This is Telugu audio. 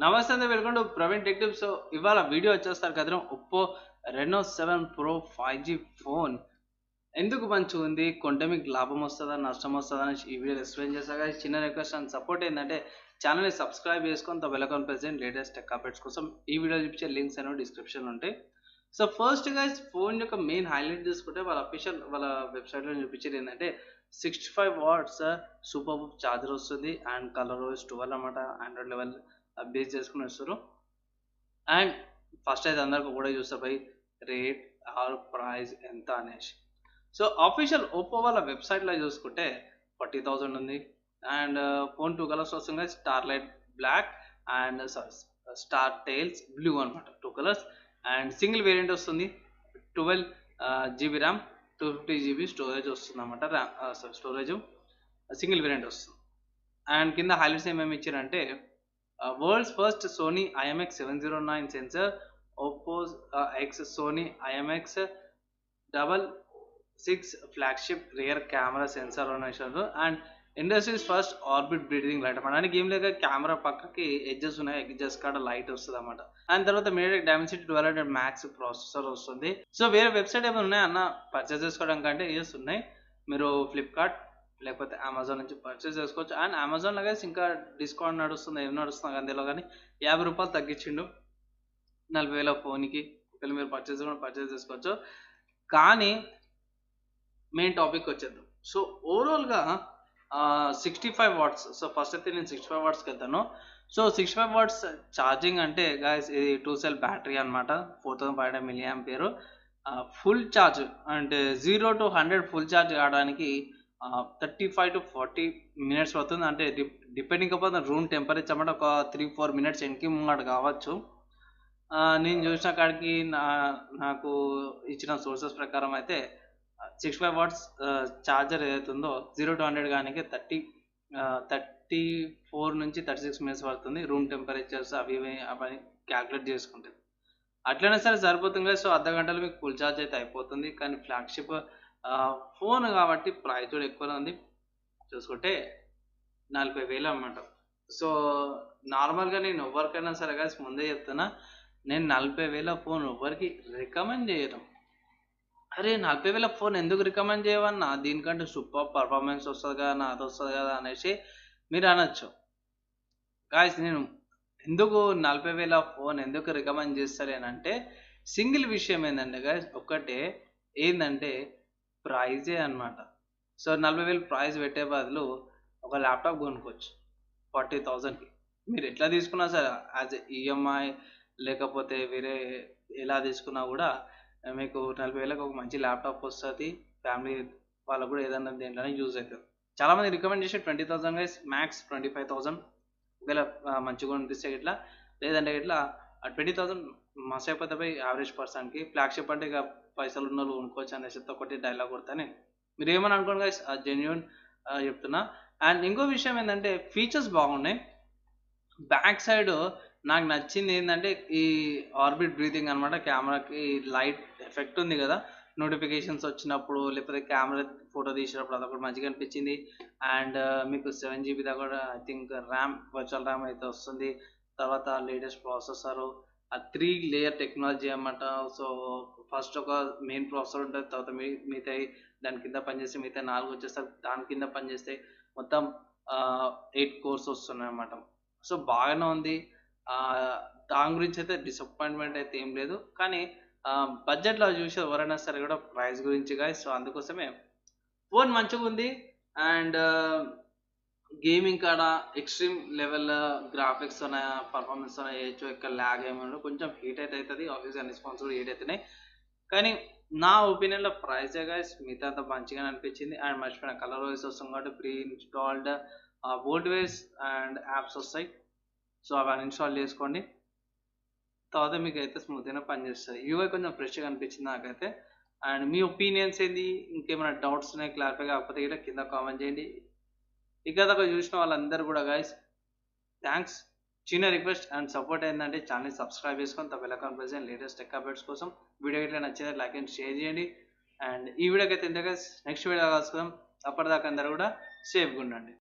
నమస్తే అండి, welcome to Praveen tech tips. So ఇవాళ వీడియో వచ్చేస్తారు కదా, Oppo Reno 7 pro 5G phone ఎందుకు మంచిగా ఉంది, కొంటే మీకు లాభం వస్తుందా నష్టం వస్తుందా అని ఈ వీడియో ఎక్స్ప్లెయిన్ చేశాక చిన్న రిక్వెస్ట్ అండ్ సపోర్ట్ ఏంటంటే ఛానల్ని సబ్స్క్రైబ్ చేసుకొని welcome present latest tech updates కోసం ఈ వీడియో చూపించే లింక్స్ అనేవి డిస్క్రిప్షన్ ఉంటాయి. సో ఫస్ట్ గైస్, ఫోన్ యొక్క మెయిన్ హైలైట్ తీసుకుంటే వాళ్ళ అఫీషియల్ వాళ్ళ వెబ్సైట్లో చూపించేది ఏంటంటే 65 వాట్స్ సూపర్ ఛార్జర్ వస్తుంది అండ్ కలర్ ఓఎస్ 12 అనమాట. ఆండ్రాయిడ్ లెవెల్ బేస్ చేసుకుని వస్తారు. అండ్ ఫస్ట్ అయితే అందరికి కూడా చూస్తా పోయి రేట్ ఆర్ ప్రైస్ ఎంత అనేసి. సో ఆఫీషియల్ ఓప్పో వాళ్ళ వెబ్సైట్లో చూసుకుంటే 40,000 ఉంది. అండ్ ఫోన్ 2 కలర్స్ వస్తుంది, star light black and star tiles blue అనమాట, 2 కలర్స్. అండ్ సింగిల్ వేరియంట్ వస్తుంది, 12 GB ర్యామ్, 250 GB స్టోరేజ్ వస్తుంది అనమాట. స్టోరేజ్ సింగిల్ వేరియంట్ వస్తుంది. అండ్ కింద హైలైట్స్ ఏమేమి ఇచ్చారంటే world's first Sony IMX709 sensor, OPPO's X Sony IMX66 flagship rear camera sensor అనేసారు. And industry's first orbit breathing light అనమాట. అంటే గేమ్ లేక కెమెరా పక్కకి ఎడ్జెస్ ఉన్నాయి, ఎడ్జెస్ కాడ లైట్ వస్తుంది అనమాట. అండ్ తర్వాత మీడియాటెక్ డైమెన్సిటీ 1200 మ్యాక్స్ ప్రాసెసర్ వస్తుంది. సో వేరే వెబ్సైట్ ఏమైనా ఉన్నాయి అన్న పర్చేస్ చేసుకోవడం కంటే ఇయర్స్ ఉన్నాయి. మీరు ఫ్లిప్కార్ట్ లేకపోతే అమెజాన్ నుంచి పర్చేస్ చేసుకోవచ్చు. అండ్ అమెజాన్లో గైస్ ఇంకా డిస్కౌంట్ నడుస్తుంది, ఏం నడుస్తుంది అందులో కానీ 50 రూపాయలు తగ్గించిండు 40,000 ఫోన్కి. ఒకవేళ మీరు పర్చేస్ చేసుకోవచ్చు. కానీ మెయిన్ టాపిక్ వచ్చేద్దాం. సో ఓవరాల్గా 65 వాట్స్. సో ఫస్ట్ అయితే నేను 65 వాట్స్కి వెళ్తాను. సో 65 వాట్స్ ఛార్జింగ్ అంటే గాయస్ ఇది 2 సెల్ బ్యాటరీ అనమాట, 4500 mAh. ఫుల్ ఛార్జ్ అంటే 0 to 100 ఫుల్ ఛార్జ్ కావడానికి 35 to 40 minutes పడుతుంది. అంటే డిపెండింగ్ అపాన్ రూమ్ టెంపరేచర్ అన్నమాట. ఒక 3-4 minutes వెనక్కి ముంగడు కావచ్చు. నేను చూసిన కాడికి నాకు ఇచ్చిన సోర్సెస్ ప్రకారం అయితే 65 వాట్స్ ఛార్జర్ ఏదైతే ఉందో 0 to 100 కానీ 34 నుంచి 36 minutes పడుతుంది. రూమ్ టెంపరేచర్స్ అవి అవన్నీ క్యాల్కులేట్ చేసుకుంటుంది. అట్లనే సరే సరిపోతుంది. సో అర్ధ గంటలో మీకు ఫుల్ ఛార్జ్ అయితే అయిపోతుంది. కానీ ఫ్లాగ్షిప్ ఫోన్ కాబట్టి ప్రైస్ కూడా ఎక్కువనే ఉంది. చూసుకుంటే 40,000 అన్నమాట. సో నార్మల్గా నేను ఎవరికైనా సరే గాయస్ ముందే చెప్తున్నా, నేను 40,000 ఫోన్ ఎవరికి రికమెండ్ చేయను. అరే 40,000 ఫోన్ ఎందుకు రికమెండ్ చేయవన్నా, దీనికంటే సూపర్ పర్ఫార్మెన్స్ వస్తుంది కదా, అది వస్తుంది కదా అనేసి మీరు అనొచ్చు. గాయస్ నేను ఎందుకు 40,000 ఫోన్ ఎందుకు రికమెండ్ చేస్తారేనంటే సింగిల్ విషయం ఏంటంటే గాయస్, ఒక్కటే ఏంటంటే ప్రైజే అనమాట. సో 40,000 ప్రైస్ పెట్టే బదులు ఒక ల్యాప్టాప్ కొనుక్కోవచ్చు 40,000కి. మీరు ఎట్లా తీసుకున్నా సరే యాజ్ ఈఎంఐ లేకపోతే వేరే ఎలా తీసుకున్నా కూడా మీకు 40,000కి ఒక మంచి ల్యాప్టాప్ వస్తుంది. ఫ్యామిలీ వాళ్ళకు కూడా ఏదైనా దేంట్లోనే యూజ్ అవుతుంది. చాలామంది రికమెండ్ చేసే 20,000 గైస్, మ్యాక్స్ 25,000. ఒకవేళ మంచిగా అనిపిస్తే ఇట్లా, లేదంటే ఇట్లా 20,000 మస్తు అయిపోతే పోయి యావరేజ్ పర్సన్కి. ఫ్లాగ్షిప్ అంటే ఇక పైసలు ఉన్న వాళ్ళు కొనుక్కోవచ్చు అనేసి ఒకటి డైలాగ్ కొడతానే. మీరు ఏమని అనుకోండి గైస్, జెన్యున్ చెప్తున్నా. అండ్ ఇంకో విషయం ఏంటంటే ఫీచర్స్ బాగున్నాయి. బ్యాక్ సైడ్ నాకు నచ్చింది ఏంటంటే ఈ ఆర్బిట్ బ్రీతింగ్ అనమాట. కెమెరాకి లైట్ ఎఫెక్ట్ ఉంది కదా, నోటిఫికేషన్స్ వచ్చినప్పుడు లేకపోతే కెమెరా ఫోటో తీసినప్పుడు అదొకటి మంచిగా అనిపించింది. అండ్ మీకు 7 GB దాకా కూడా I think RAM, virtual RAM అయితే వస్తుంది. తర్వాత లేటెస్ట్ ప్రాసెసరు, 3 లేయర్ టెక్నాలజీ అన్నమాట. సో ఫస్ట్ ఒక మెయిన్ ప్రాసెసర్ ఉంటుంది, తర్వాత మిగతా దాని కింద పనిచేస్తే మిగతా 4 వచ్చేస్తారు. దాని కింద పనిచేస్తే మొత్తం 8 కోర్స్ వస్తున్నాయి అన్నమాట. సో బాగానే ఉంది. దాని గురించి అయితే డిసప్పాయింట్మెంట్ అయితే ఏం లేదు. కానీ బడ్జెట్లో చూసే ఎవరైనా సరే కూడా ప్రైస్ గురించి గాయస్. సో అందుకోసమే ఫోన్ మంచిగా ఉంది. అండ్ గేమింగ్ కాడ ఎక్స్ట్రీమ్ లెవెల్ గ్రాఫిక్స్ ఉన్నాయి, పర్ఫార్మెన్స్ వేయచ్చు. ఇక్కడ ల్యాగ్ ఏమన్నా కొంచెం హీట్ అయితే అవుతుంది, ఆఫీస్ అండ్ రెస్పాన్స్ కూడా హీట్ అవుతున్నాయి. కానీ నా ఒపీనియన్లో ప్రైజే గైస్ మిగతా అంతా మంచిగానే అనిపించింది. అండ్ మర్చిపోయిన కలర్ వైస్ వస్తుంది కాబట్టి ప్రీ ఇన్స్టాల్డ్ బోర్డ్వేర్స్ అండ్ యాప్స్ వస్తాయి. సో అవి అన్ఇన్స్టాల్ చేసుకోండి, తర్వాత మీకు అయితే స్మూత్గానే పనిచేస్తుంది. యూఐ కొంచెం ఫ్రెష్గా అనిపించింది నాకైతే. అండ్ మీ ఒపీనియన్స్ ఏంది, ఇంకేమైనా డౌట్స్ ఉన్నాయి క్లారిఫై కాకపోతే ఇక్కడ కింద కామెంట్ చేయండి. ఇక దాకా చూసిన వాళ్ళందరూ కూడా గైస్ థ్యాంక్స్. చిన్న రిక్వెస్ట్ అండ్ సపోర్ట్ ఏంటంటే ఛానల్ సబ్స్క్రైబ్ చేసుకొని welcome present latest tech updates కోసం. వీడియో ఇట్లా నచ్చితే లైక్ అండ్ షేర్ చేయండి. అండ్ ఈ వీడియోకి అయితే ఇంత గైస్, నెక్స్ట్ వీడియో కలుసుకుందాం. అప్పటిదాకా అందరూ కూడా సేఫ్గా ఉండండి.